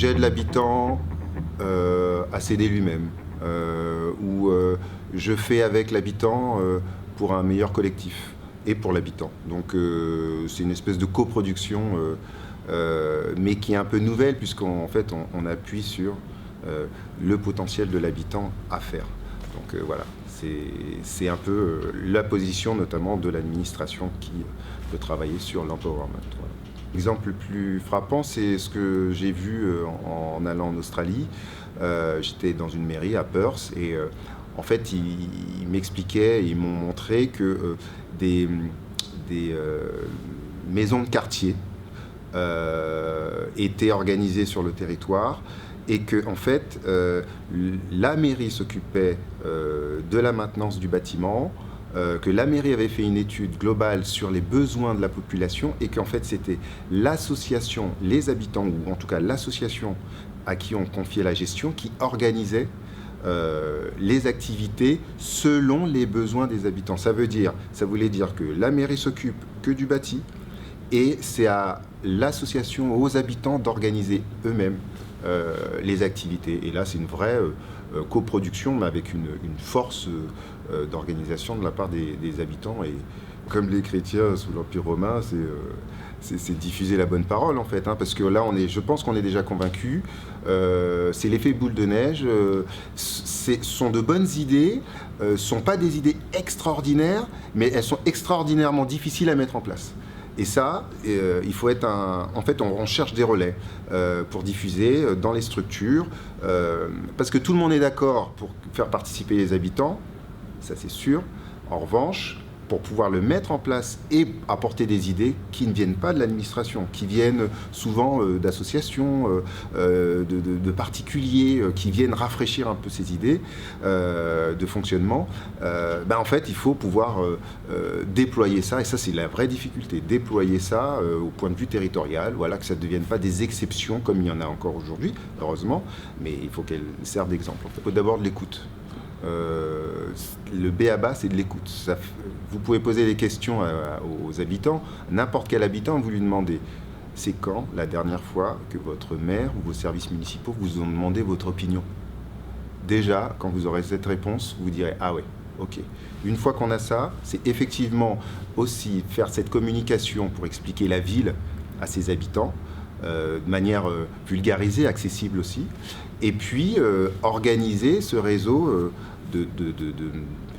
j'aide l'habitant à s'aider lui-même, ou je fais avec l'habitant pour un meilleur collectif et pour l'habitant. Donc c'est une espèce de coproduction, mais qui est un peu nouvelle, puisqu'en fait on appuie sur le potentiel de l'habitant à faire. Donc voilà, c'est un peu la position notamment de l'administration qui peut travailler sur l'empowerment. Voilà. L'exemple le plus frappant, c'est ce que j'ai vu en allant en Australie. J'étais dans une mairie à Perth et en fait, ils m'expliquaient, ils m'ont montré que des maisons de quartier étaient organisées sur le territoire et que en fait, la mairie s'occupait de la maintenance du bâtiment, que la mairie avait fait une étude globale sur les besoins de la population et qu'en fait c'était l'association, les habitants, ou en tout cas l'association à qui on confiait la gestion, qui organisait les activités selon les besoins des habitants. Ça voulait dire que la mairie s'occupe que du bâti et c'est à l'association, aux habitants d'organiser eux-mêmes les activités. Et là, c'est une vraie coproduction, mais avec une force d'organisation de la part des habitants. Et comme les chrétiens sous l'Empire romain, c'est diffuser la bonne parole, en fait, hein, parce que là, je pense qu'on est déjà convaincus. C'est l'effet boule de neige. Sont de bonnes idées, sont pas des idées extraordinaires, mais elles sont extraordinairement difficiles à mettre en place. Et ça, il faut être en fait, on cherche des relais pour diffuser dans les structures, parce que tout le monde est d'accord pour faire participer les habitants, ça c'est sûr. En revanche, pour pouvoir le mettre en place et apporter des idées qui ne viennent pas de l'administration, qui viennent souvent d'associations, de particuliers, qui viennent rafraîchir un peu ces idées de fonctionnement, en fait, il faut pouvoir déployer ça, et ça, c'est la vraie difficulté, déployer ça au point de vue territorial, voilà, que ça ne devienne pas des exceptions, comme il y en a encore aujourd'hui, heureusement, mais il faut qu'elles servent d'exemple. Il faut d'abord de l'écoute. Le b.a.-ba, c'est de l'écoute. Vous pouvez poser des questions aux habitants. N'importe quel habitant, vous lui demandez c'est quand la dernière fois que votre maire ou vos services municipaux vous ont demandé votre opinion. Déjà, quand vous aurez cette réponse, vous direz ah ouais, ok. Une fois qu'on a ça, c'est effectivement aussi faire cette communication pour expliquer la ville à ses habitants de manière vulgarisée, accessible aussi, et puis organiser ce réseau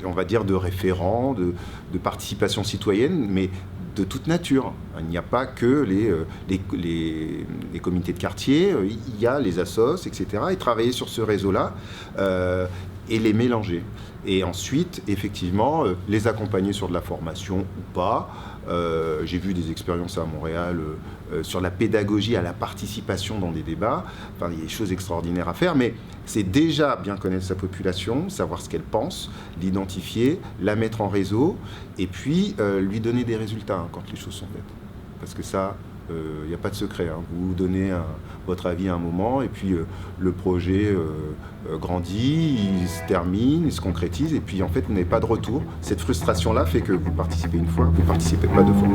on va dire de référents, de participation citoyenne, mais de toute nature. Il n'y a pas que les comités de quartier, il y a les assos, etc. Et travailler sur ce réseau-là et les mélanger. Et ensuite, effectivement, les accompagner sur de la formation ou pas. J'ai vu des expériences à Montréal sur la pédagogie à la participation dans des débats. Enfin, il y a des choses extraordinaires à faire, mais c'est déjà bien connaître sa population, savoir ce qu'elle pense, l'identifier, la mettre en réseau, et puis lui donner des résultats hein, quand les choses sont faites. Parce que ça, il n'y a pas de secret. Hein. Vous donnez votre avis à un moment, et puis le projet grandit, il se termine, il se concrétise, et puis en fait, vous n'avez pas de retour. Cette frustration-là fait que vous participez une fois, vous ne participez pas deux fois.